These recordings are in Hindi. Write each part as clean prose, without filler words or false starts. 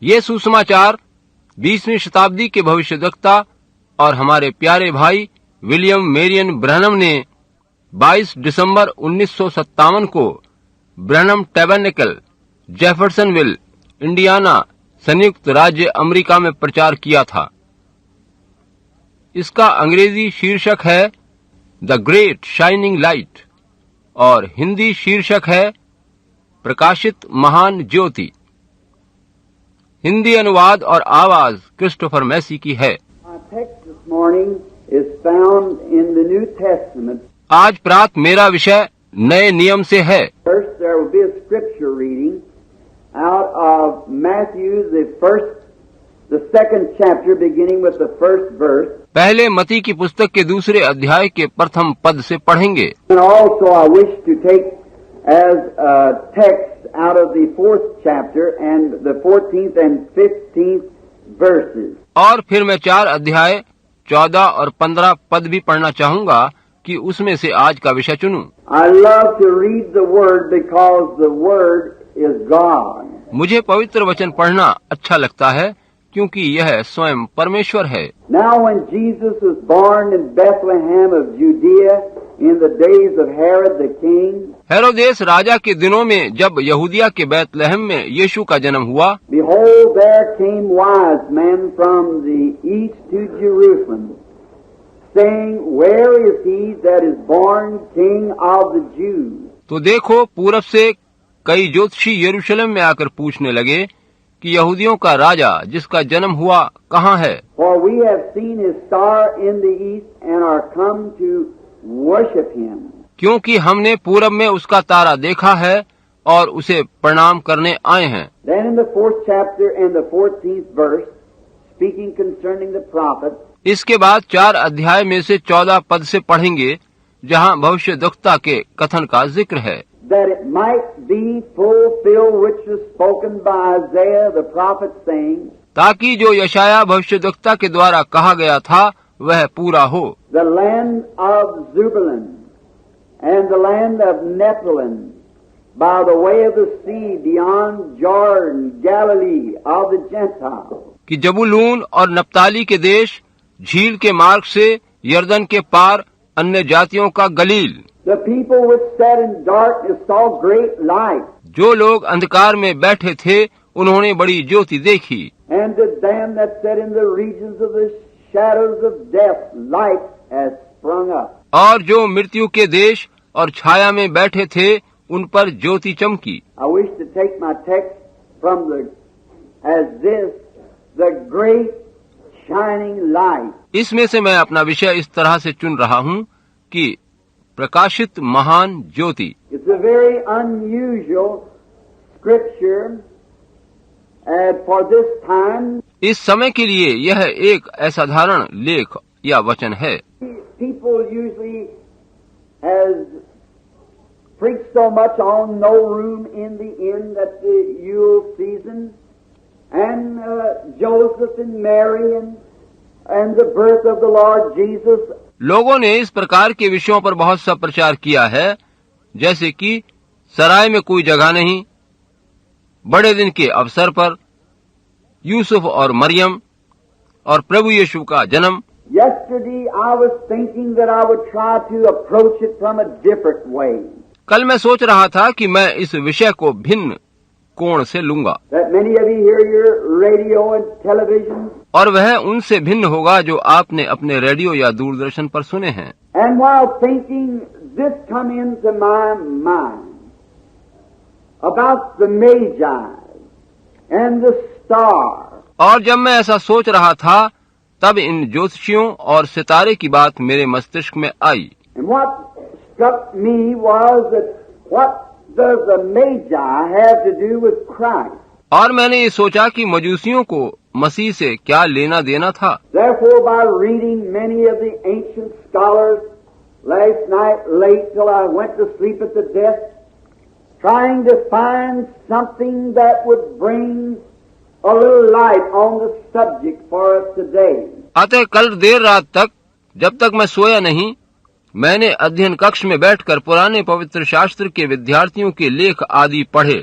ये सुसमाचार 20वीं शताब्दी के भविष्यद्वक्ता और हमारे प्यारे भाई विलियम मेरियन ब्रैनम ने 22 दिसंबर 1957 को ब्रैनम टैबरनेकल, जेफरसनविल, इंडियाना, संयुक्त राज्य अमेरिका में प्रचार किया था। इसका अंग्रेजी शीर्षक है द ग्रेट शाइनिंग लाइट और हिंदी शीर्षक है प्रकाशित महान ज्योति। हिंदी अनुवाद और आवाज क्रिस्टोफर मैसी की है। आज प्रात मेरा विषय नए नियम से है। Out of Matthew, the second chapter, beginning with the first verse. पहले मती की पुस्तक के दूसरे अध्याय के प्रथम पद से पढ़ेंगे। And also I wish to take as a text out of the fourth chapter and the 14th and 15th verses. और फिर मैं 4 अध्याय 14 और 15 पद भी पढ़ना चाहूँगा कि उसमें से आज का विषय चुनूं। I love to read the word because the word is God. मुझे पवित्र वचन पढ़ना अच्छा लगता है क्योंकि यह स्वयं परमेश्वर है। Now when Jesus was born in Bethlehem of Judea in the days of Herod the king, हेरोदेस राजा के दिनों में जब यहूदिया के बैतलहम में यीशु का जन्म हुआ, behold, there came wise men from the east to Jerusalem, saying, where is he that is born King of the Jews? तो देखो, पूरब से कई ज्योतिषी यरूशलेम में आकर पूछने लगे कि यहूदियों का राजा जिसका जन्म हुआ कहाँ है? For we have seen his star in the east and are come to worship him. क्योंकि हमने पूरब में उसका तारा देखा है और उसे प्रणाम करने आए हैं। Then in the 4th chapter and the 14th verse, speaking concerning the prophet, इसके बाद 4 अध्याय में से 14 पद से पढ़ेंगे जहाँ भविष्यद्वक्ता के कथन का जिक्र है। that it might be fulfilled which was spoken by Isaiah the prophet, saying, ताकि जो यशाया भविष्यद्वक्ता के द्वारा कहा गया था वह पूरा हो। The land of Zebulun and the land of Nephilim, by the way of the sea beyond Jordan, Galilee of the Gentiles. कि जबूलून और नप्ताली के देश, झील के मार्ग से यरदन के पार अन्य जातियों का गलील। The people which sat in darkness saw great light. जो लोग अंधकार में बैठे थे उन्होंने बड़ी ज्योति देखी। And to them that sat in the regions of the shadows of death, light has sprung up. और जो मृत्यु के देश और छाया में बैठे थे उन पर ज्योति चमकी। I wish to take my text from the great shining light. इसमें से मैं अपना विषय इस तरह से चुन रहा हूँ कि प्रकाशित महान ज्योति। It's a very unusual scripture for this time. इस समय के लिए यह एक असाधारण लेख या वचन है। People usually has preached so much on no room in the inn at the Yule season, and Joseph and Mary and the birth of the Lord Jesus. लोगों ने इस प्रकार के विषयों पर बहुत सा प्रचार किया है, जैसे कि सराय में कोई जगह नहीं, बड़े दिन के अवसर पर यूसुफ और मरियम और प्रभु यीशु का जन्म। Yesterday I was thinking that I would try to approach it from a different way. कल मैं सोच रहा था कि मैं इस विषय को भिन्न कोण से लूंगा। That many of you hear your radio and television. और वह उनसे भिन्न होगा जो आपने अपने रेडियो या दूरदर्शन पर सुने हैं। And while thinking, this come into my mind about the Magi and the star. और जब मैं ऐसा सोच रहा था तब इन ज्योतिषियों और सितारे की बात मेरे मस्तिष्क में आई। And what struck me was that what does the Magi have to do with Christ? और मैंने ये सोचा कि मजूसियों को मसीह से क्या लेना देना था। Therefore, by reading many of the ancient scholars last night late till I went to sleep at the desk, trying to find something that would bring a little light on the subject for us today. अतः कल देर रात तक, जब तक मैं सोया नहीं, मैंने अध्ययन कक्ष में बैठकर पुराने पवित्र शास्त्र के विद्यार्थियों के लेख आदि पढ़े,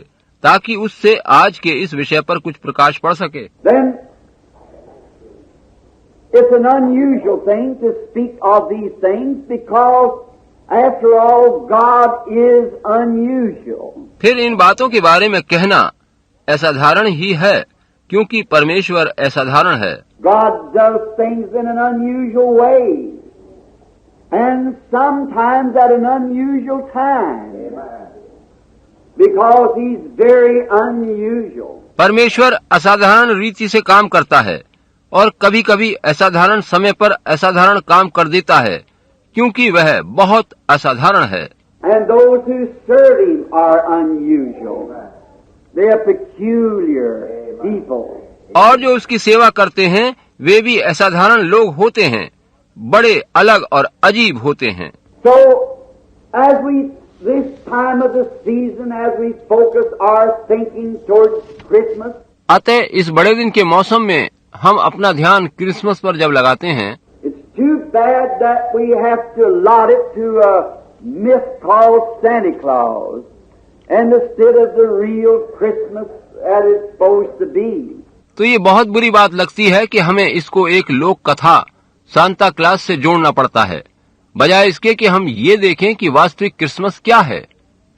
ताकि उससे आज के इस विषय पर कुछ प्रकाश पड़ सके। Then it's an unusual thing to speak of these things because after all God is unusual. फिर इन बातों के बारे में कहना असाधारण ही है, क्योंकि परमेश्वर असाधारण है। God does things in an unusual way, and sometimes at an unusual time, because He's very unusual. परमेश्वर असाधारण रीति से काम करता है और कभी कभी असाधारण समय पर असाधारण काम कर देता है, क्योंकि वह बहुत असाधारण है। And those who serve Him are unusual. They are peculiar people. और जो उसकी सेवा करते हैं वे भी असाधारण लोग होते हैं, बड़े अलग और अजीब होते हैं। So, as we, this time of the season, as we focus our thinking towards Christmas, अतः इस बड़े दिन के मौसम में हम अपना ध्यान क्रिसमस पर जब लगाते हैं, it's too bad that we have to allot it to a myth called Santa Claus, and instead of the real Christmas that it's supposed to be. तो ये बहुत बुरी बात लगती है कि हमें इसको एक लोक कथा सांता क्लॉस से जोड़ना पड़ता है, बजाय इसके कि हम ये देखें कि वास्तविक क्रिसमस क्या है,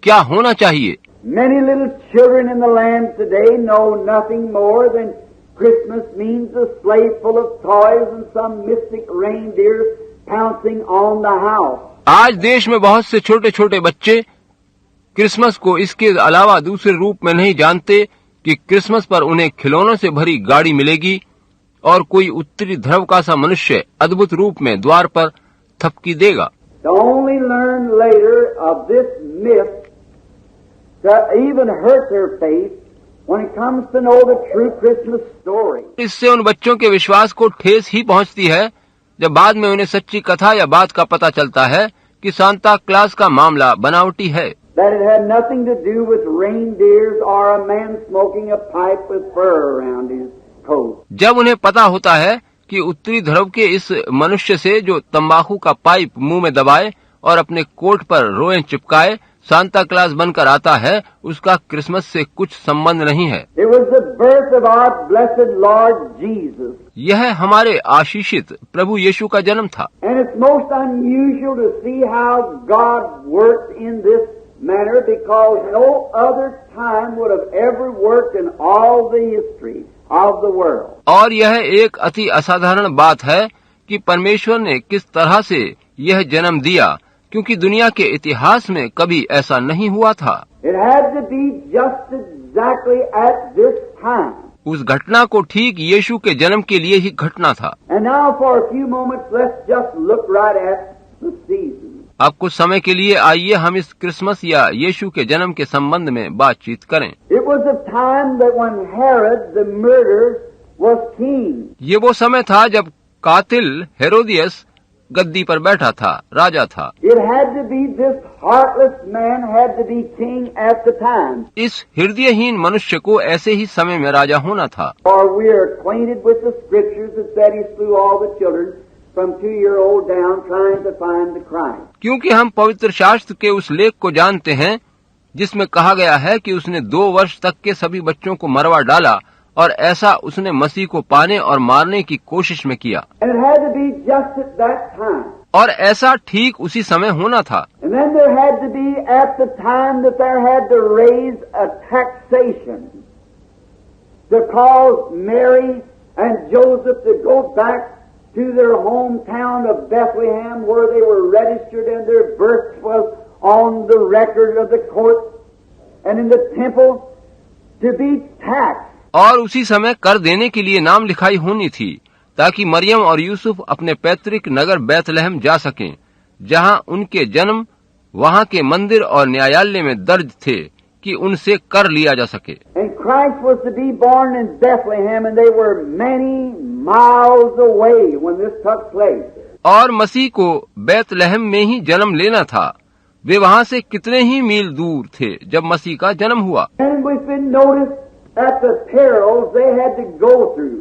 क्या होना चाहिए। Many little children in the land today know nothing more than Christmas means a sleigh full of toys and some mystic reindeer pouncing on the house. आज देश में बहुत से छोटे छोटे बच्चे क्रिसमस को इसके अलावा दूसरे रूप में नहीं जानते कि क्रिसमस पर उन्हें खिलौनों से भरी गाड़ी मिलेगी और कोई उत्तरी ध्रुव का सा मनुष्य अद्भुत रूप में द्वार पर थपकी देगा। To only learn later of this myth to even hurt their faith when it comes to know the true Christmas story. इससे उन बच्चों के विश्वास को ठेस ही पहुंचती है जब बाद में उन्हें सच्ची कथा या बात का पता चलता है कि सांता क्लॉस का मामला बनावटी है। That it had nothing to do with reindeers or a man smoking a pipe with fur around his coat. जब उन्हें पता होता है कि उत्तरी ध्रुव के इस मनुष्य से जो तंबाकू का पाइप मुंह में दबाए और अपने कोट पर रोएं चिपकाए सांता क्लॉस बनकर आता है, उसका क्रिसमस से कुछ संबंध नहीं है। It was the birth of our blessed Lord Jesus. यह हमारे आशीषित प्रभु यीशु का जन्म था। And it's most unusual to see how God worked in this manner because no other time would have ever worked in all the history of the world. और यह एक अति असाधारण बात है कि परमेश्वर ने किस तरह से यह जन्म दिया, क्योंकि दुनिया के इतिहास में कभी ऐसा नहीं हुआ था। It had to be just exactly at this time. उस घटना को ठीक यीशु के जन्म के लिए ही घटना था। And now for a few moments let's just look right at the season. अब कुछ समय के लिए आइए हम इस क्रिसमस या यीशु के जन्म के संबंध में बातचीत करें। It was a time that when Herod the murderer was king. ये वो समय था जब कातिल हेरोदियस गद्दी पर बैठा था, राजा था। It had to be this heartless man had to be king at the time. इस हृदयहीन मनुष्य को ऐसे ही समय में राजा होना था। For we are acquainted with the scriptures that said he slew all the children from 2-year-old down trying to find the Christ. क्योंकि हम पवित्र शास्त्र के उस लेख को जानते हैं जिसमें कहा गया है कि उसने 2 वर्ष तक के सभी बच्चों को मरवा डाला और ऐसा उसने मसीह को पाने और मारने की कोशिश में किया। And it had to be just at that time. और ऐसा ठीक उसी समय होना था। And then there had to be at the time that there had to raise a taxation to cause Mary and Joseph to go back to their hometown of Bethlehem where they were registered and their birth was on the record of the court and in the temple to be taxed. और उसी समय कर देने के लिए नाम लिखाई होनी थी ताकि मरियम और यूसुफ अपने पैतृक नगर बैतलहम जा सकें, जहां उनके जन्म वहां के मंदिर और न्यायालय में दर्ज थे कि उनसे कर लिया जा सके। And Christ was to be born in Bethlehem and they were many miles away when this took place. और मसीह को बैतलहम में ही जन्म लेना था, वे वहां से कितने ही मील दूर थे जब मसीह का जन्म हुआ। And we've been noticed at the perils they had to go through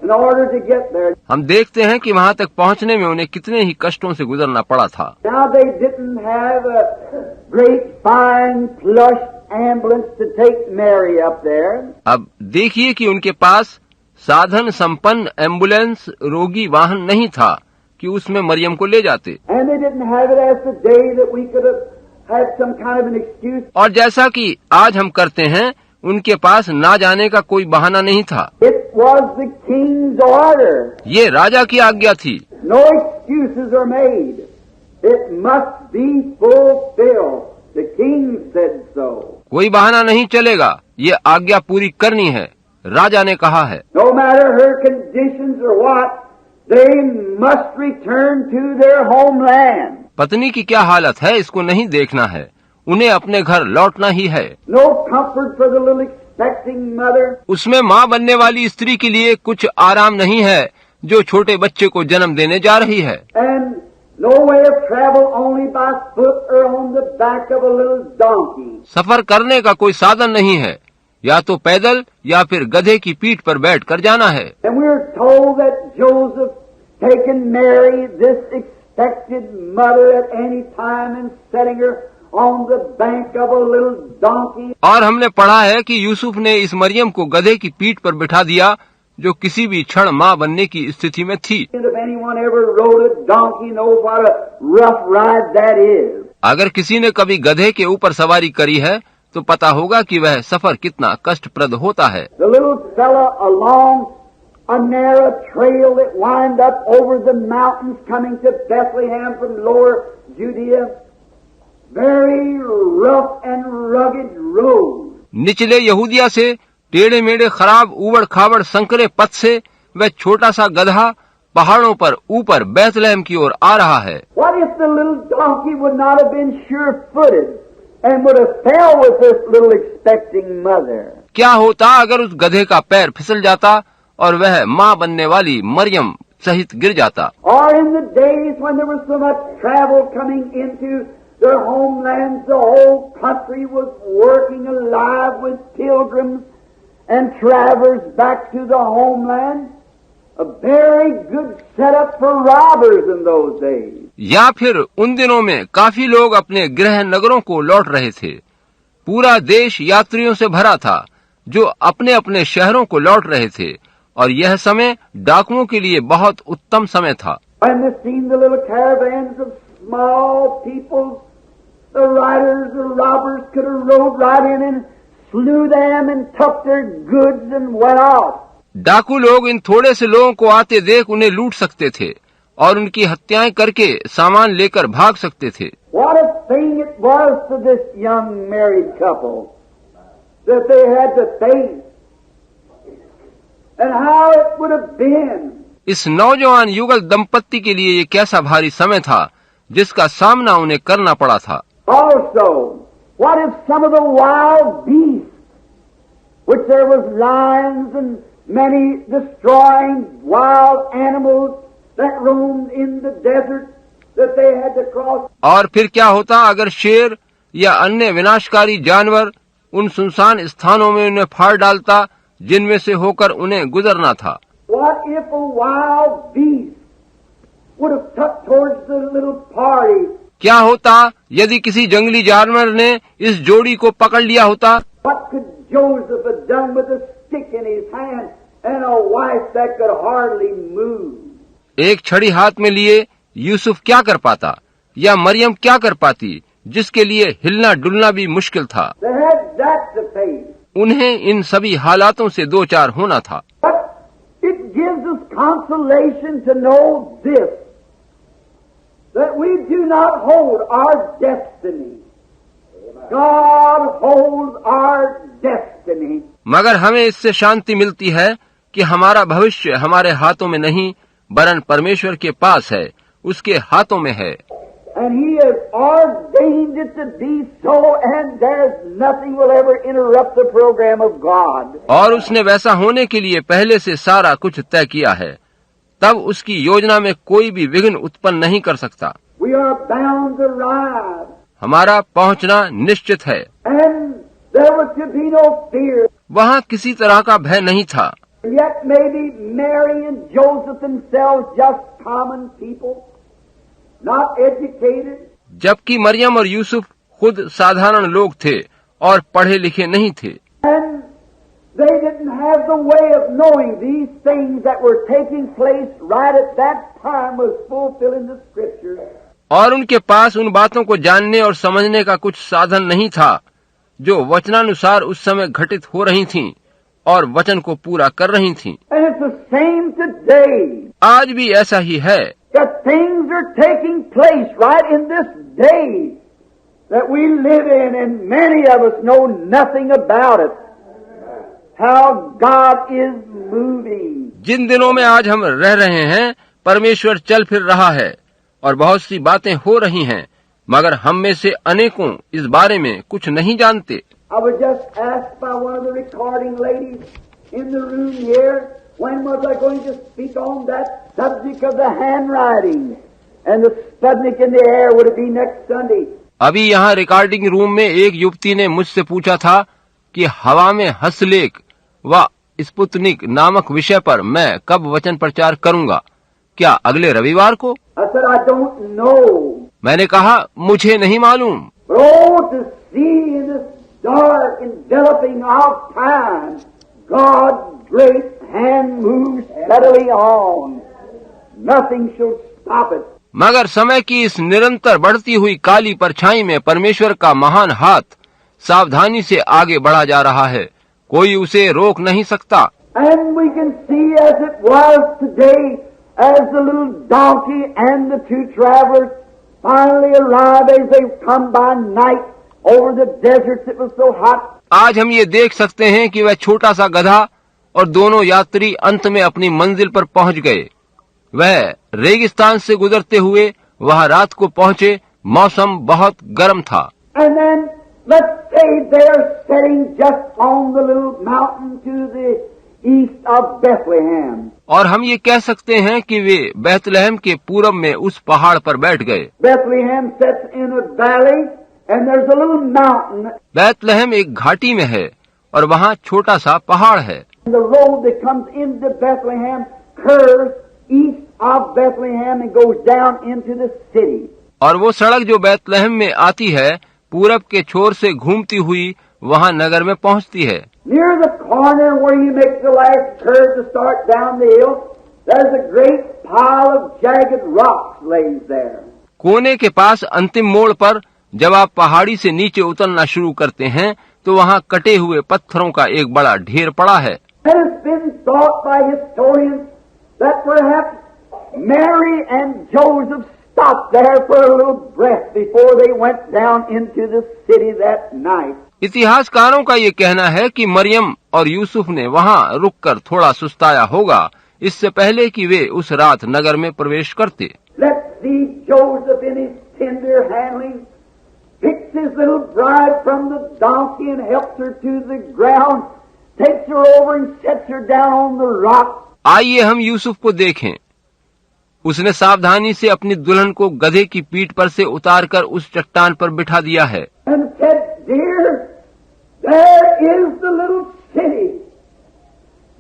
in order to get there. हम देखते हैं कि वहां तक पहुंचने में उन्हें कितने ही कष्टों से गुजरना पड़ा था। Now they didn't have a great fine plush ambulance to take Mary up there. अब देखिए कि उनके पास साधन संपन्न एम्बुलेंस रोगी वाहन नहीं था कि उसमें मरियम को ले जाते। And they didn't have it as today that we could have had some kind of an excuse. और जैसा कि आज हम करते हैं, उनके पास ना जाने का कोई बहाना नहीं था। It was the king's order. ये राजा की आज्ञा थी। No excuses are made. It must be fulfilled. The king said so. कोई बहाना नहीं चलेगा, ये आज्ञा पूरी करनी है, राजा ने कहा है। No matter her conditions or what, they must return to their homeland. पत्नी की क्या हालत है इसको नहीं देखना है, उन्हें अपने घर लौटना ही है। No comfort for the little expecting mother. उसमें माँ बनने वाली स्त्री के लिए कुछ आराम नहीं है जो छोटे बच्चे को जन्म देने जा रही है। And no way of travel, only by foot or on the back of a little donkey. सफर करने का कोई साधन नहीं है, या तो पैदल या फिर गधे की पीठ पर बैठ कर जाना है। And we're told that Joseph taken Mary, this expected mother, at any time and setting her on the bank of a little donkey. और हमने पढ़ा है कि यूसुफ ने इस मरियम को गधे की पीठ पर बिठा दिया जो किसी भी क्षण माँ बनने की स्थिति में थी। And if anyone ever rode a donkey, knows what a rough ride that is. अगर किसी ने कभी गधे के ऊपर सवारी करी है तो पता होगा कि वह सफर कितना कष्टप्रद होता है। The little fella along a narrow trail that wind up over the mountains coming to Bethlehem from lower Judea. Very rough and rugged road. निचले यहूदिया से टेढ़े मेढ़े खराब उबड़ खाबड़ संकरे पथ से वह छोटा सा गधा पहाड़ों पर ऊपर बैतलहम की ओर आ रहा है। What if the little donkey would not have been sure-footed and would have fell with this little expecting mother? क्या होता अगर उस गधे का पैर फिसल जाता और वह माँ बनने वाली मरियम सहित गिर जाता? Or in the days when there was so much travel coming into their homelands, the whole country was working alive with pilgrims and travelers back to the homeland. A very good setup for robbers in those days. या फिर उन दिनों में काफी लोग अपने गृह नगरों को लौट रहे थे। पूरा देश यात्रियों से भरा था जो अपने अपने शहरों को लौट रहे थे, और यह समय डाकुओं के लिए बहुत उत्तम समय था। When they seen the little caravans of small people, the riders, the robbers could have rode right in and slew them and took their goods and went off. डाकू लोग इन थोड़े से लोगों को आते देख उन्हें लूट सकते थे और उनकी हत्याएं करके सामान लेकर भाग सकते थे। What a thing it was to this young married couple that they had to face, and how it would have been. इस नौजवान युगल दंपत्ति के लिए ये कैसा भारी समय था जिसका सामना उन्हें करना पड़ा था। Also, what if some of the wild beasts, which there was lions and many destroying wild animals that roamed in the desert that they had to cross. और फिर क्या होता अगर शेर या अन्य विनाशकारी जानवर उन सुनसान स्थानों में उन्हें फाड़ डालता जिनमें से होकर उन्हें गुजरना था? What if a wild beast would have tucked towards the little party? क्या होता यदि किसी जंगली जानवर ने इस जोड़ी को पकड़ लिया होता? What could Joseph have done with a stick in his hand and a wife that could hardly move? एक छड़ी हाथ में लिए यूसुफ क्या कर पाता, या मरियम क्या कर पाती जिसके लिए हिलना डुलना भी मुश्किल था? They had that to face. उन्हें इन सभी हालातों से दो चार होना था। But it gives us consolation to know this, that we do not hold our destiny. God holds our destiny. मगर हमें इससे शांति मिलती है कि हमारा भविष्य हमारे हाथों में नहीं वरन परमेश्वर के पास है, उसके हाथों में है। And He has ordained it to be so, and there's nothing will ever interrupt the program of God. और उसने वैसा होने के लिए पहले से सारा कुछ तय किया है, तब उसकी योजना में कोई भी विघ्न उत्पन्न नहीं कर सकता। We are bound to rise. हमारा पहुंचना निश्चित है। And there was to be no fear. वहाँ किसी तरह का भय नहीं था। Yet maybe Mary and Joseph themselves just common people, not educated. जबकि मरियम और यूसुफ खुद साधारण लोग थे और पढ़े लिखे नहीं थे। And they didn't have the way of knowing these things that were taking place right at that time was fulfilling the Scriptures. और उनके पास उन बातों को जानने और समझने का कुछ साधन नहीं था जो वचनानुसार उस समय घटित हो रही थीं और वचन को पूरा कर रही थीं। And it's the same today. आज भी ऐसा ही है। That things are taking place right in this day that we live in, and many of us know nothing about it. How God is moving. जिन दिनों में आज हम रह रहे हैं, परमेश्वर चल फिर रहा है और बहुत सी बातें हो रही हैं, मगर हम में से अनेकों इस बारे में कुछ नहीं जानते। I was just asked by one of the recording ladies in the room here, when was I going to speak on that subject of the handwriting and the Sputnik in the air, would it be next Sunday? अभी यहाँ रिकॉर्डिंग रूम में एक युवती ने मुझसे पूछा था कि हवा में हस्तलेख व स्पुतनिक नामक विषय पर मैं कब वचन प्रचार करूंगा, क्या अगले रविवार को? I said, I don't know. मैंने कहा मुझे नहीं मालूम। But oh, to see in this dark enveloping of time, God's great hand moves steadily on. Nothing shall stop it. मगर समय की इस निरंतर बढ़ती हुई काली परछाई में परमेश्वर का महान हाथ सावधानी से आगे बढ़ा जा रहा है, कोई उसे रोक नहीं सकता। And we can see as it was today, as the little donkey and the two travelers finally arrive as they come by night over the deserts that was so hot. आज हम ये देख सकते हैं कि वह छोटा सा गधा और दोनों यात्री अंत में अपनी मंजिल पर पहुंच गए। वह रेगिस्तान से गुजरते हुए वहां रात को पहुंचे, मौसम बहुत गर्म था। And then let's say they're sitting just on the little mountain to the east of Bethlehem. और हम ये कह सकते हैं कि वे बैतलहम के पूरब में उस पहाड़ पर बैठ गए। Bethlehem sits in a valley and there's a little mountain. बैतलहम एक घाटी में है और वहाँ छोटा सा पहाड़ है। The road that comes into Bethlehem curves east of Bethlehem and goes down into the city. और वो सड़क जो बैतलहम में आती है पूरब के छोर से घूमती हुई वहाँ नगर में पहुँचती है। Near the corner where you make the last curve to start down the hill, there's a great pile of jagged rocks lays there. कोने के पास अंतिम मोड़ पर जब आप पहाड़ी से नीचे उतरना शुरू करते हैं तो वहाँ कटे हुए पत्थरों का एक बड़ा ढेर पड़ा है। It has been thought by historians that perhaps Mary and Joseph stopped there for a little breath before they went down into the city that night. इतिहासकारों का ये कहना है कि मरियम और यूसुफ ने वहाँ रुककर थोड़ा सुस्ताया होगा इससे पहले कि वे उस रात नगर में प्रवेश करते। Let's see Joseph in his tender handling picks his little bride from the donkey and helps her to the ground, takes her over and sets her down on the rock. आइए हम यूसुफ को देखें। उसने सावधानी से अपनी दुल्हन को गधे की पीठ पर से उतारकर उस चट्टान पर बिठा दिया है। And said, Dear, there is the little city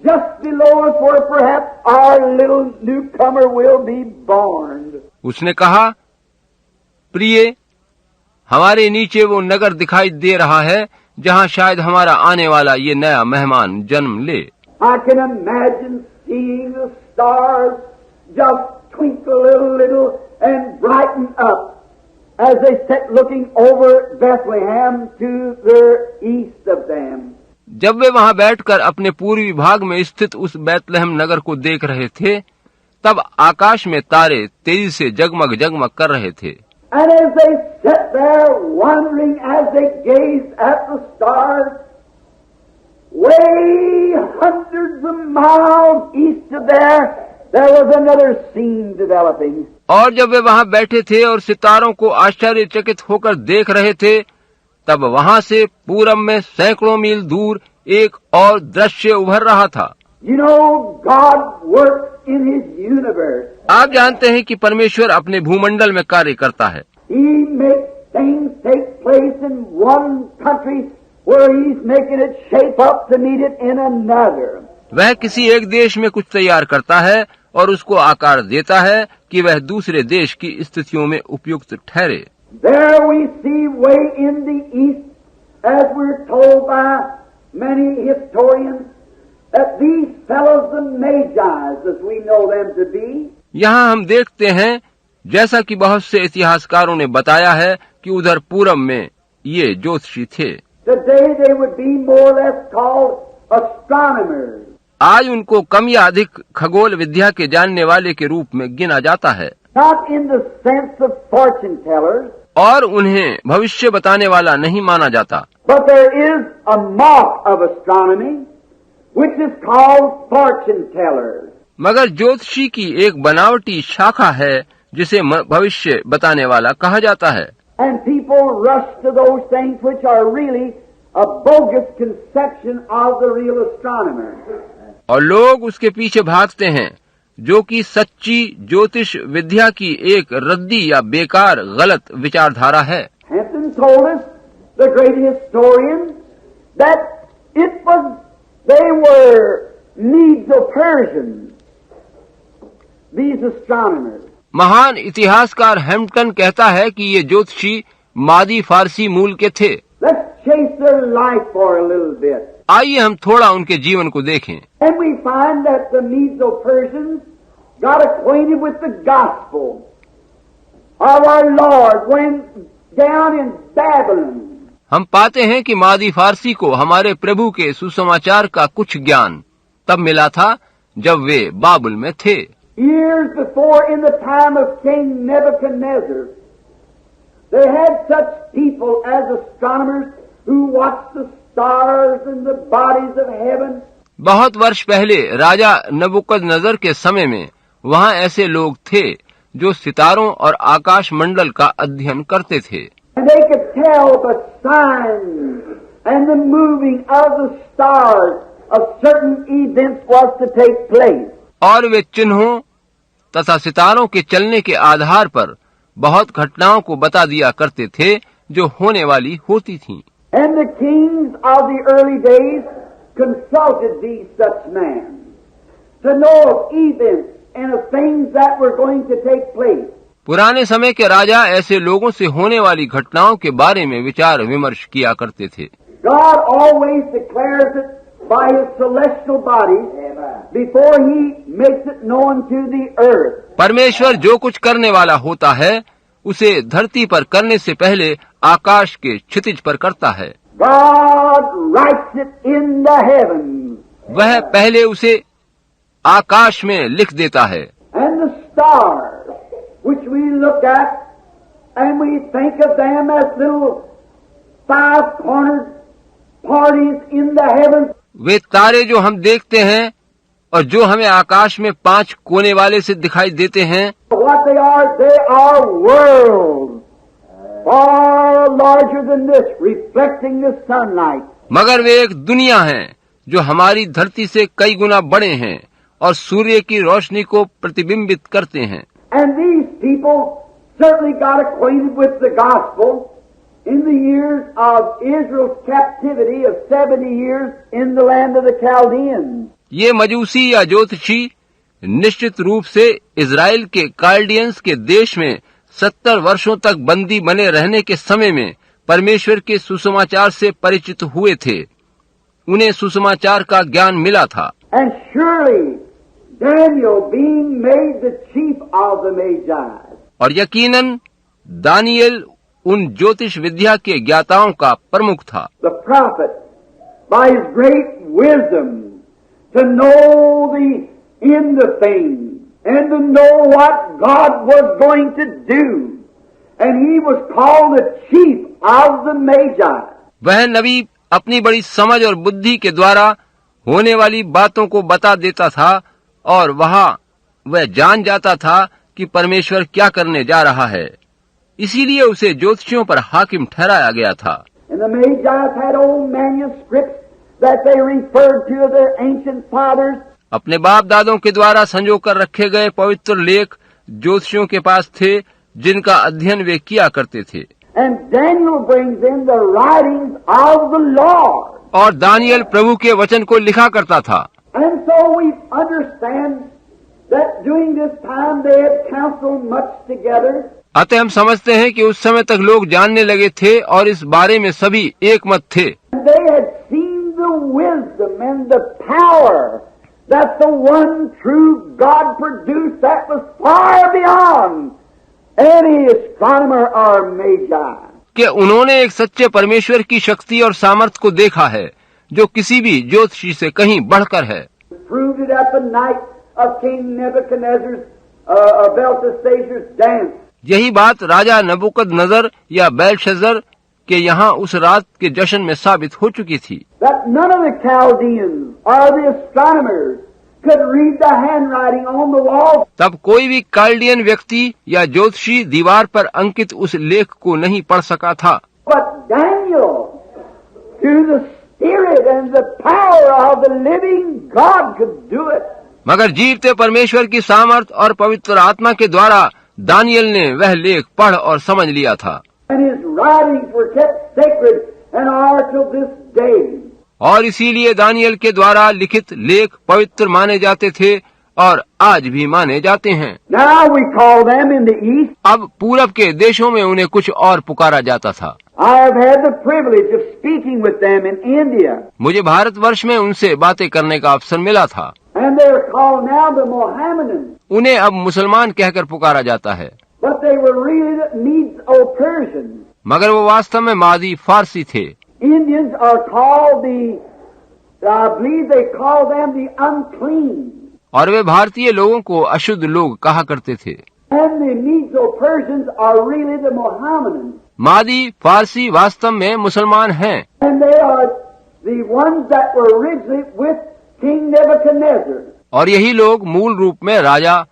just below us where perhaps our little newcomer will be born. उसने कहा, प्रिय, हमारे नीचे वो नगर दिखाई दे रहा है जहाँ शायद हमारा आने वाला ये नया मेहमान जन्म ले। I can imagine seeing the stars just twinkle a little and brighten up as they sat looking over Bethlehem to the east of them. जब वे वहाँ बैठकर अपने पूर्वी भाग में स्थित उस बैतलहम नगर को देख रहे थे, तब आकाश में तारे तेजी से जगमग जगमग कर रहे थे। And as they sat there wondering as they gazed at the stars, way hundreds of miles east of there was another scene developing. और जब वे वहाँ बैठे थे और सितारों को आश्चर्यचकित होकर देख रहे थे, तब वहाँ से पूरब में सैकड़ों मील दूर एक और दृश्य उभर रहा था। You know, God works in His universe. आप जानते हैं कि परमेश्वर अपने भूमंडल में कार्य करता है। He makes things take place in one country where He's making it shape up to meet it in another. वह किसी एक देश में कुछ तैयार करता है और उसको आकार देता है कि वह दूसरे देश की स्थितियों में उपयुक्त ठहरे। There we see way in the east as we're told by many historians, that these fellows, the Magi's, as we know them to be, यहाँ हम देखते हैं, जैसा कि बहुत से इतिहासकारों ने बताया है, कि उधर पूरब में ये ज्योतिषी थे। today they would be more or less called astronomers. आज उनको कम या अधिक खगोल विद्या के जानने वाले के रूप में गिना जाता है, Not in the sense of fortune tellers, और उन्हें भविष्य बताने वाला नहीं माना जाता। but there is a mock of astronomy which is called fortune tellers. मगर ज्योतिषी की एक बनावटी शाखा है जिसे भविष्य बताने वाला कहा जाता है। And people rush to those things which are really a bogus conception of the real astronomer. और लोग उसके पीछे भागते हैं जो कि सच्ची ज्योतिष विद्या की एक रद्दी या बेकार गलत विचारधारा है। Hampton told us, the great historian, that they were Medo-Persians, these astronomers. महान इतिहासकार हैम्पटन कहता है कि ये ज्योतिषी मादी फारसी मूल के थे। Let's chase their life for a little bit. आइए हम थोड़ा उनके जीवन को देखें। And we find that the Medo-Persians got acquainted with the gospel of our Lord when down in Babylon. हम पाते हैं कि मादी फारसी को हमारे प्रभु के सुसमाचार का कुछ ज्ञान तब मिला था जब वे बाबुल में थे। Years before, in the time of King Nebuchadnezzar, they had such people as astronomers who watched the stars and the bodies of heaven. बहुत वर्ष पहले राजा नबूकदनजर के समय में वहाँ ऐसे लोग थे जो सितारों और आकाश मंडल का अध्ययन करते थे। And they could tell the signs and the moving of the stars of certain events was to take place. और वे चिन्हों तथा सितारों के चलने के आधार पर बहुत घटनाओं को बता दिया करते थे जो होने वाली होती थीं। And the kings of the early days consulted these such men to know of events and of things that were going to take place. पुराने समय के राजा ऐसे लोगों से होने वाली घटनाओं के बारे में विचार विमर्श किया करते थे। God always declares it by His celestial bodies before He makes it known to the earth. परमेश्वर जो कुछ करने वाला होता है उसे धरती पर करने से पहले आकाश के क्षितिज पर करता है। God writes it in the heavens. वह पहले उसे आकाश में लिख देता है। And the stars, which we look at and we think of them as little five-cornered parties in the heavens. वे तारे जो हम देखते हैं और जो हमें आकाश में 5 कोने वाले से दिखाई देते हैं, What they are worlds far larger than this, reflecting the sunlight. मगर वे एक दुनिया है जो हमारी धरती से कई गुना बड़े हैं और सूर्य की रोशनी को प्रतिबिंबित करते हैं। And these people certainly got acquainted with the gospel in the years of Israel's captivity of 70 years in the land of the Chaldeans. ये मजूसी या ज्योतिषी निश्चित रूप से इजराइल के काल्डियंस के देश में 70 वर्षों तक बंदी बने रहने के समय में परमेश्वर के सुसमाचार से परिचित हुए थे। उन्हें सुसमाचार का ज्ञान मिला था। And surely Daniel being made the chief of the Magi. और यकीनन दानियल उन ज्योतिष विद्या के ज्ञाताओं का प्रमुख था। The prophet, by his great wisdom, to know the end of things and to know what God was going to do. And he was called the chief of the Magi. वह नबी अपनी बड़ी समझ और बुद्धि के द्वारा होने वाली बातों को बता देता था और वहाँ वह जान जाता था कि परमेश्वर क्या करने जा रहा है, इसीलिए उसे ज्योतिषियों पर हाकिम ठहराया गया था। And the Magi had old manuscripts that they referred to their ancient fathers. अपने बाप दादों के द्वारा संजो कर रखे गए पवित्र लेख ज्योतिषियों के पास थे जिनका अध्ययन वे किया करते थे। And Daniel brings in the writings of the Lord. और दानियल प्रभु के वचन को लिखा करता था। And so we understand that during this time they had counseled much together. अतः हम समझते हैं कि उस समय तक लोग जानने लगे थे और इस बारे में सभी एक मत थे। They had seen the wisdom and the power that the one true God produced that was far beyond any astronomer or magi. कि उन्होंने एक सच्चे परमेश्वर की शक्ति और सामर्थ्य को देखा है जो किसी भी ज्योतिषी से कहीं बढ़कर है। Proved it at the night of King Nebuchadnezzar's Belteshazzar's dance. यही बात राजा नबूकदनजर या बेलशस्सर के यहाँ उस रात के जश्न में साबित हो चुकी थी। That none of the Chaldeans or the astronomers could read the handwriting on the wall. तब कोई भी काल्डियन व्यक्ति या ज्योतिषी दीवार पर अंकित उस लेख को नहीं पढ़ सका था। But Daniel, through the Spirit and the power of the living God, could do it. मगर जीवते परमेश्वर की सामर्थ और पवित्र आत्मा के द्वारा दानियल ने वह लेख पढ़ और समझ लिया था। And his writings were kept sacred and are till this day. और इसीलिए दानियल के द्वारा लिखित लेख पवित्र माने जाते थे और आज भी माने जाते हैं। Now we call them in the East. अब पूरब के देशों में उन्हें कुछ और पुकारा जाता था। I have had the privilege of speaking with them in India. मुझे भारतवर्ष में उनसे बातें करने का अवसर मिला था। And they are called now the Mohammedans. उन्हें अब मुसलमान कहकर पुकारा जाता है, But they were really the Medo-Persians. मगर वो वास्तव में मादी फारसी थे। Indians are called I believe they call them the unclean. और वे भारतीय लोगों को अशुद्ध लोग कहा करते थे। And the Medo-Persians are really the Mohammedans. मादी फारसी वास्तव में मुसलमान हैं And they are the ones that were originally with King Nebuchadnezzar. और यही लोग मूल रूप में राजा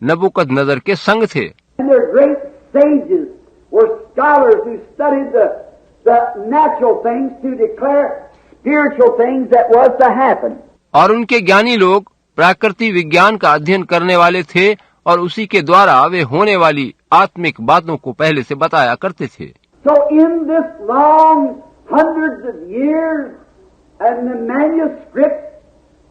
नबूकदनजर के संग थे। And their great sages were scholars who studied the natural things to declare spiritual things that was to happen. और उनके ज्ञानी लोग प्राकृतिक विज्ञान का अध्ययन करने वाले थे और उसी के द्वारा वे होने वाली आत्मिक बातों को पहले से बताया करते थे। So in this long hundreds of years and the manuscript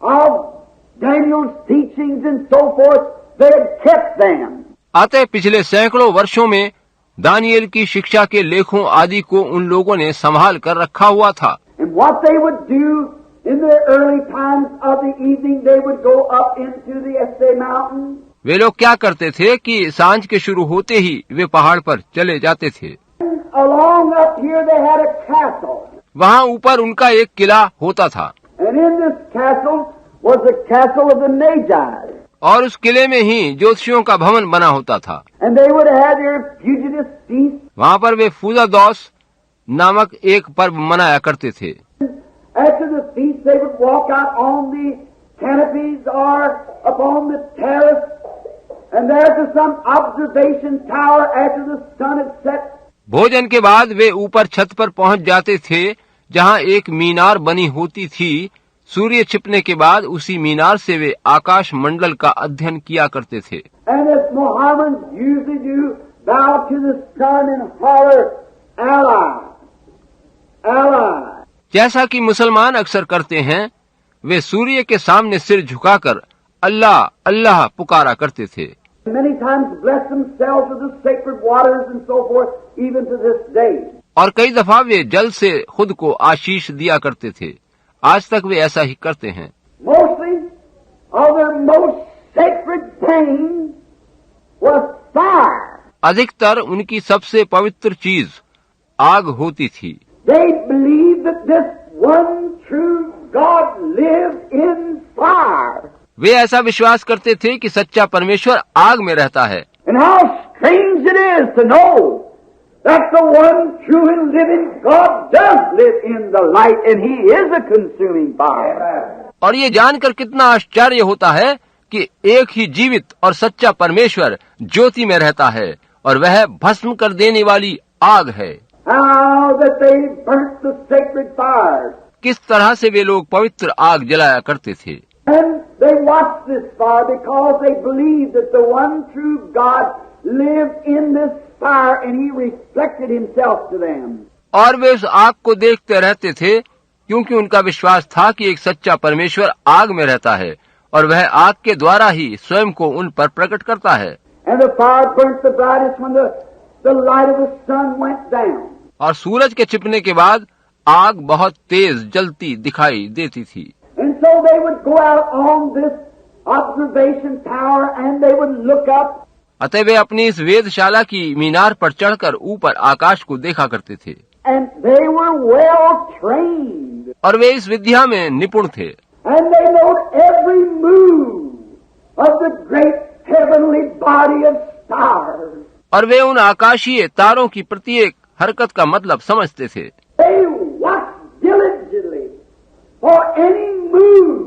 of Daniel's teachings and so forth, they had kept them. अतः पिछले सैकड़ों वर्षों में दानियल की शिक्षा के लेखों आदि को उन लोगों ने संभाल कर रखा हुआ था। And what they would do in the early times of the evening, they would go up into the Essay Mountain. वे लोग क्या करते थे कि सांझ के शुरू होते ही वे पहाड़ पर चले जाते थे। Along up here they had a castle. वहाँ ऊपर उनका एक किला होता था And in this castle was the castle of the Magi. और उस किले में ही ज्योतिषियों का भवन बना होता था। And they would have their fugitive feast. वहाँ पर वे फूजादौस नामक एक पर्व मनाया करते थे। After the feast they would walk out on the canopies or upon the terrace, and there was some observation tower after the sun had set. भोजन के बाद वे ऊपर छत पर पहुंच जाते थे जहाँ एक मीनार बनी होती थी। सूर्य छिपने के बाद उसी मीनार से वे आकाश मंडल का अध्ययन किया करते थे। And as Mohammedans usually do, bow to the sun and holler, Allah, Allah. जैसा कि मुसलमान अक्सर करते हैं, वे सूर्य के सामने सिर झुकाकर अल्लाह अल्लाह पुकारा करते थे। Many times bless themselves with the sacred waters and so forth, even to this day. और कई दफा वे जल से खुद को आशीष दिया करते थे। आज तक वे ऐसा ही करते हैं। Mostly, of their most sacred thing was fire. अधिकतर उनकी सबसे पवित्र चीज आग होती थी। They believed that this one true God lived in fire. वे ऐसा विश्वास करते थे कि सच्चा परमेश्वर आग में रहता है। And how strange it is to know that the one true and living God does live in the light, and He is a consuming fire. और ये जानकर कितना आश्चर्य होता है कि एक ही जीवित और सच्चा परमेश्वर ज्योति में रहता है और वह भस्म कर देने वाली आग है। How that they burnt the sacred fires. किस तरह से वे लोग पवित्र आग जलाया करते थे। And they watched this fire because they believed that the one true God lived in this fire and He reflected Himself to them. और वे उस आग को देखते रहते थे क्योंकि उनका विश्वास था कि एक सच्चा परमेश्वर आग में रहता है और वह आग के द्वारा ही स्वयं को उन पर प्रकट करता है। And the fire burnt the brightest when the the light of the sun went down. और सूरज के छिपने के बाद आग बहुत तेज जलती दिखाई देती थी। And so they would go out on this observation tower and they would look up. अतः वे अपनी इस वेधशाला की मीनार पर चढ़कर ऊपर आकाश को देखा करते थे। And they were well trained. और वे इस विद्या में निपुण थे। And they knowed every move of the great heavenly body of stars. और वे उन आकाशीय तारों की प्रत्येक हरकत का मतलब समझते थे। They watched diligently for any move.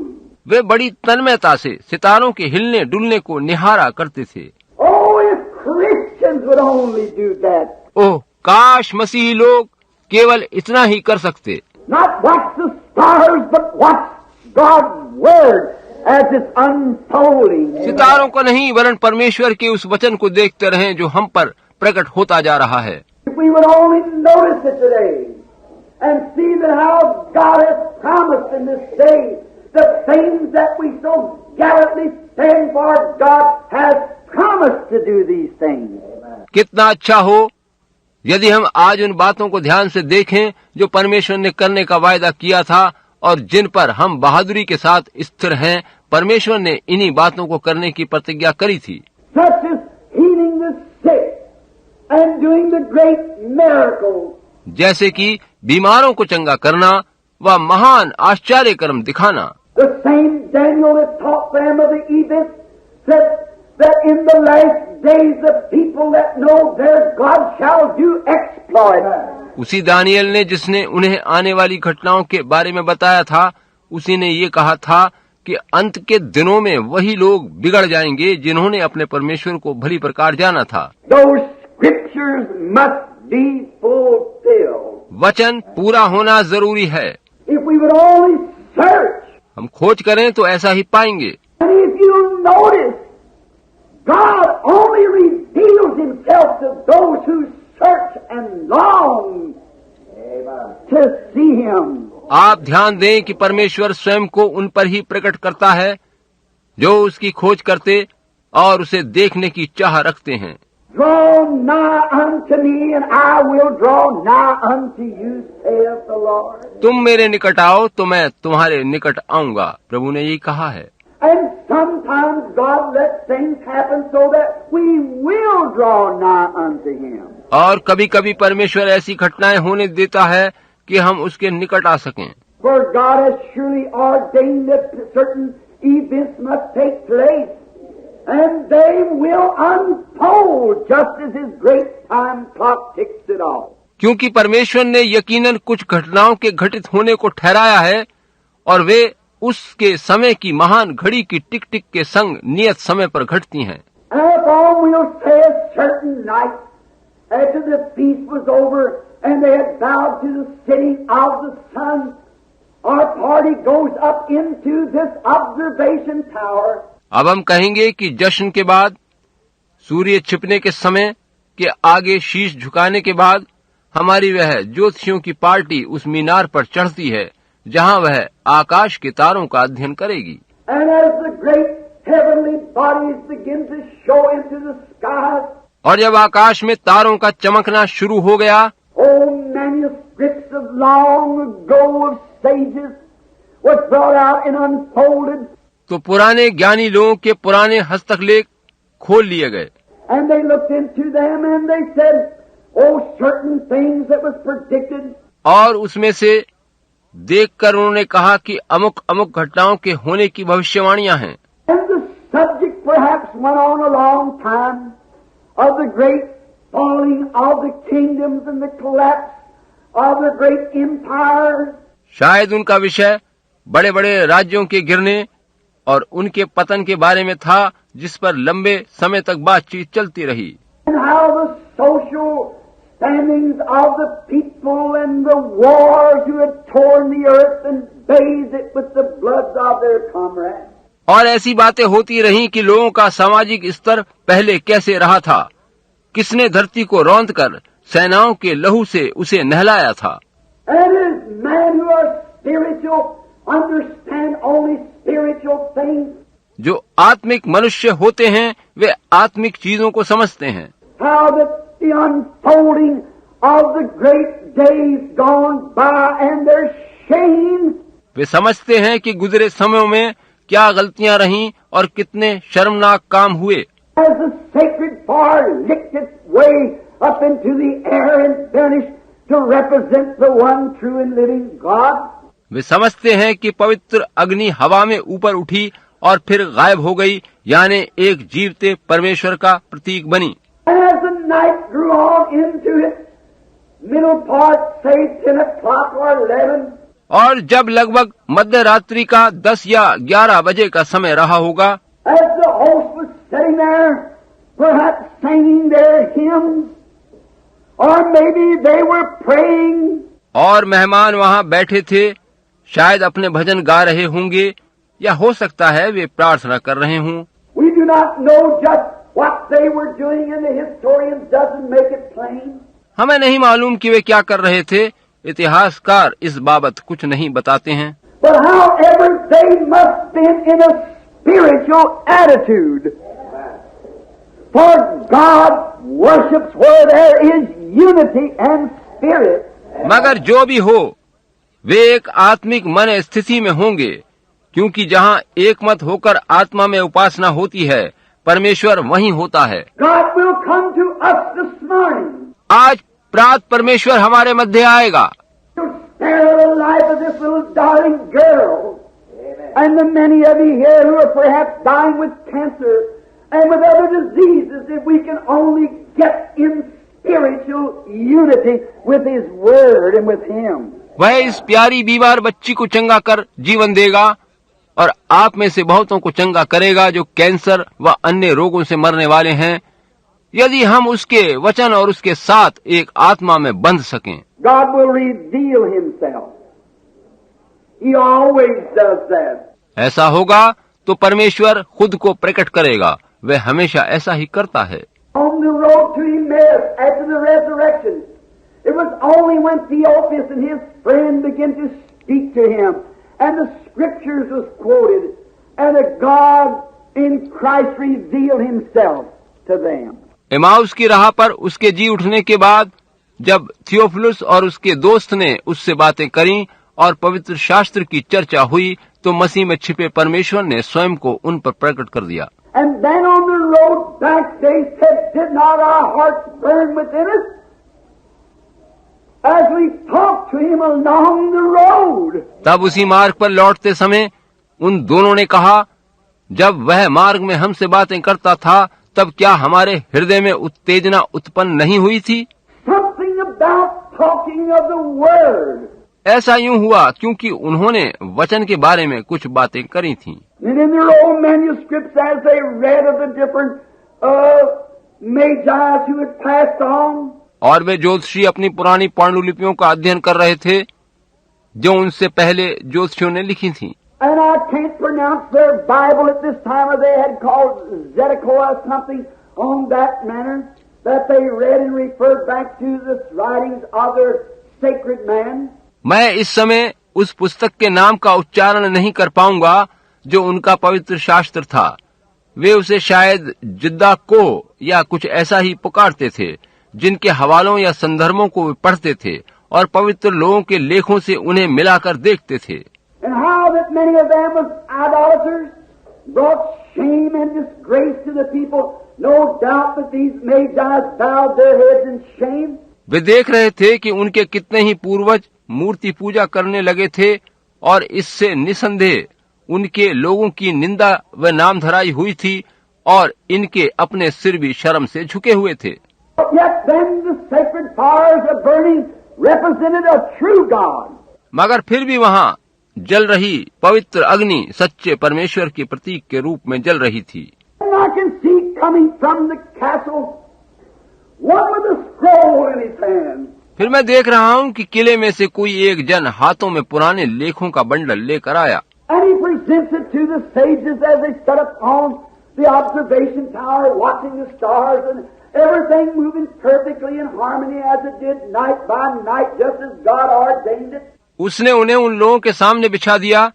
वे बड़ी तन्मयता से सितारों के हिलने डुलने को निहारा करते थे। Oh, if Christians would only do that. ओह, काश मसीही लोग केवल इतना ही कर सकते। Not watch the stars, but watch God's word as it's unfolding. सितारों को नहीं वरन परमेश्वर के उस वचन को देखते रहें जो हम पर प्रकट होता जा रहा है। If we would only notice it today and see that how God has promised in this day the things that we so gallantly stand for, God has promised to do these things. कितना अच्छा हो यदि हम आज उन बातों को ध्यान से देखें जो परमेश्वर ने करने का वायदा किया था और जिन पर हम बहादुरी के साथ स्थिर हैं। परमेश्वर ने इन्हीं बातों को करने की प्रतिज्ञा करी थी। Such as healing the sick and doing the great miracles. जैसे कि बीमारों को चंगा करना व महान आश्चर्य कर्म दिखाना। The same Daniel that taught them of the events said that in the last days the people that know their God shall do exploits. उसी दानियल ने जिसने उन्हें आने वाली घटनाओं के बारे में बताया था, उसी ने ये कहा था कि अंत के दिनों में वही लोग बिगड़ जाएंगे जिन्होंने अपने परमेश्वर को भली प्रकार जाना था। Those scriptures must be fulfilled. वचन पूरा होना जरूरी है। If we would only search, हम खोज करें तो ऐसा ही पाएंगे। and if you notice, God only reveals Himself to those who search and long to see Him. आप ध्यान दें कि परमेश्वर स्वयं को उन पर ही प्रकट करता है जो उसकी खोज करते और उसे देखने की चाह रखते हैं। Draw nigh unto me, and I will draw nigh unto you, saith the Lord. तुम मेरे निकट आओ तो मैं तुम्हारे निकट आऊंगा, प्रभु ने यही कहा है। And sometimes God lets things happen so that we will draw nigh unto Him. और कभी कभी परमेश्वर ऐसी घटनाएं होने देता है कि हम उसके निकट आ सकें। For God has surely ordained that certain events must take place, and they will unfold just as His great time clock ticks it off. क्योंकि परमेश्वर ने यकीनन कुछ घटनाओं के घटित होने को ठहराया है और वे उसके समय की महान घड़ी की टिक टिक के संग नियत समय पर घटती हैं। And upon we'll say a certain night, after the feast was over and they had bowed to the setting of the sun, our party goes up into this observation tower. अब हम कहेंगे कि जश्न के बाद, सूर्य छिपने के समय के आगे शीश झुकाने के बाद हमारी वह ज्योतिषियों की पार्टी उस मीनार पर चढ़ती है जहां वह आकाश के तारों का अध्ययन करेगी। And as the great heavenly bodies begin to show into the skies, और जब आकाश में तारों का चमकना शुरू हो गया, old manuscripts of long ago of sages was brought out and unfolded, तो पुराने ज्ञानी लोगों के पुराने हस्तलेख खोल लिए गए। and they looked into them and they said, oh, certain things that was predicted. और उसमें से देखकर उन्होंने कहा कि अमुक अमुक घटनाओं के होने की भविष्यवाणियां हैं। And the subject perhaps went on a long time of the great falling of the kingdoms and the collapse of the great empires. शायद उनका विषय बड़े बड़े राज्यों के गिरने और उनके पतन के बारे में था, जिस पर लंबे समय तक बातचीत चलती रही। And how the social standings of the people and the wars who had torn the earth and bathed it with the bloods of their comrades. और ऐसी बातें होती रहीं कि लोगों का सामाजिक स्तर पहले कैसे रहा था, किसने धरती को रौंद कर सेनाओं के लहू से उसे नहलाया था। And as men who are spiritual understand only spiritual things. जो आत्मिक मनुष्य होते हैं वे आत्मिक चीजों को समझते हैं। How that the unfolding of the great days gone by and their shame. वे समझते हैं कि गुजरे समयों में क्या गलतियां रहीं और कितने शर्मनाक काम हुए। As the sacred fire licked its way up into the air and vanished to represent the one true and living God. वे समझते हैं कि पवित्र अग्नि हवा में ऊपर उठी और फिर गायब हो गई, यानी एक जीवते परमेश्वर का प्रतीक बनी। As the night grew on into its middle part, say 10 o'clock or 11, और जब लगभग मध्य रात्रि का 10 या 11 बजे का समय रहा होगा, as the host was sitting there, perhaps singing their hymns, or maybe they were praying, और मेहमान वहां बैठे थे, शायद अपने भजन गा रहे होंगे या हो सकता है वे प्रार्थना कर रहे हों। we do not know just what they were doing, and the historian doesn't make it plain. हमें नहीं मालूम कि वे क्या कर रहे थे, इतिहासकार इस बाबत कुछ नहीं बताते हैं। But however, they must been in a spiritual attitude. For God worships where there is unity and spirit. मगर जो भी हो, वे एक आत्मिक मन स्थिति में होंगे, क्योंकि जहाँ एक मत होकर आत्मा में उपासना होती है, परमेश्वर वहीं होता है। God will come to us this morning आज प्रात परमेश्वर हमारे मध्य आएगा to spare the life of this little darling girl. And the many of you here who are perhaps dying with cancer and with other diseases, if we can only get in spiritual unity with His Word and with Him. वह इस प्यारी बीमार बच्ची को चंगा कर जीवन देगा और आप में से बहुतों को चंगा करेगा जो कैंसर व अन्य रोगों से मरने वाले हैं, यदि हम उसके वचन और उसके साथ एक आत्मा में बंध सकें। God will reveal Himself. He always does that. ऐसा होगा तो परमेश्वर खुद को प्रकट करेगा, वह हमेशा ऐसा ही करता है। On the road to Emmaus after the resurrection, it was only when Theophilus and his friend began to speak to him, and the scriptures was quoted, and that God in Christ revealed Himself to them. Emmaus की राह पर उसके जी उठने के बाद जब थियोफिलुस और उसके दोस्त ने उससे बातें करी और पवित्र शास्त्र की चर्चा हुई, तो मसीह में छिपे परमेश्वर ने स्वयं को उन पर प्रकट कर दिया। And then on the road back they said, did not our hearts burn within us as we talked to Him along the road? तब उसी मार्ग पर लौटते समय उन दोनों ने कहा, जब वह मार्ग में हमसे बातें करता था, तब क्या हमारे हृदय में उत्तेजना उत्पन्न नहीं हुई थी? Something about talking of the Word. ऐसा यूं हुआ क्योंकि उन्होंने वचन के बारे में कुछ बातें करी थीं। And in their old manuscripts, as they read of the different magi who had passed on, और वे ज्योतिषी अपनी पुरानी पांडुलिपियों का अध्ययन कर रहे थे जो उनसे पहले ज्योतिषियों ने लिखी थी। and I can't pronounce their Bible at this time, or they had called Zedekiah or something on that manner, that they read and referred back to the writings of their sacred man. मैं इस समय उस पुस्तक के नाम का उच्चारण नहीं कर पाऊंगा जो उनका पवित्र शास्त्र था। वे उसे शायद जिद्दा को या कुछ ऐसा ही पुकारते थे, जिनके हवालों या संदर्भों को वे पढ़ते थे और पवित्र लोगों के लेखों से उन्हें मिलाकर देखते थे। And how that many of them was idolaters, brought shame and disgrace to the people. No doubt that these magi bowed their heads in shame. वे देख रहे थे कि उनके कितने ही पूर्वज मूर्ति पूजा करने लगे थे और इससे निसंदेह उनके लोगों की निंदा व नाम धराई हुई थी और इनके अपने सिर भी शर्म से झुके हुए थे। But yet then the sacred fires of burning represented a true God. मगर फिर भी वहाँ जल रही पवित्र अग्नि सच्चे परमेश्वर के प्रतीक के रूप में जल रही थी। And I can see coming from the castle one with a scroll in his hand. फिर मैं देख रहा हूँ कि किले में से कोई एक जन हाथों में पुराने लेखों का बंडल लेकर आया And he presents it to the sages as they set upon the observation tower watching the stars and everything moving perfectly in harmony as it did night by night just as God ordained it. उसने उन्हें उन लोगों के सामने बिछा दिया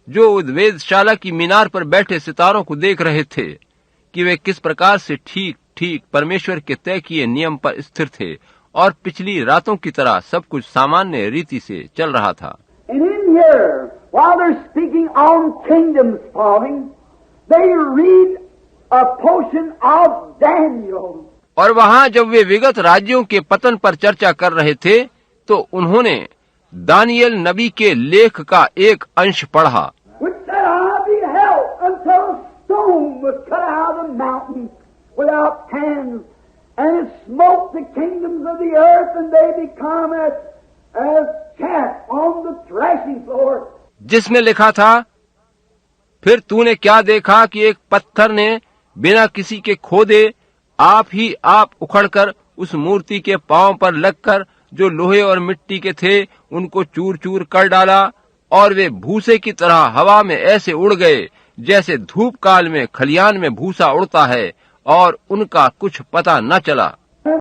जो वेधशाला की मीनार पर बैठे सितारों को देख रहे थे कि वे किस प्रकार से ठीक ठीक परमेश्वर के तय किए नियम पर स्थिर थे और पिछली रातों की तरह सब कुछ सामान्य रीति से चल रहा था। And in here, while they're speaking on kingdoms falling, they read a portion of Daniel. और वहाँ जब वे विगत राज्यों के पतन पर चर्चा कर रहे थे तो उन्होंने दानियल नबी के लेख का एक अंश पढ़ा, Which said, I beheld until a stone was cut out of the mountain without hands, and it smote the kingdoms of the earth, and they become as chaff on the threshing floor. जिसमें लिखा था, फिर तूने क्या देखा कि एक पत्थर ने बिना किसी के खोदे आप ही आप उखड़कर उस मूर्ति के पांव पर लगकर जो लोहे और मिट्टी के थे उनको चूर चूर कर डाला, और वे भूसे की तरह हवा में ऐसे उड़ गए जैसे धूप काल में खलियान में भूसा उड़ता है, और उनका कुछ पता न चला।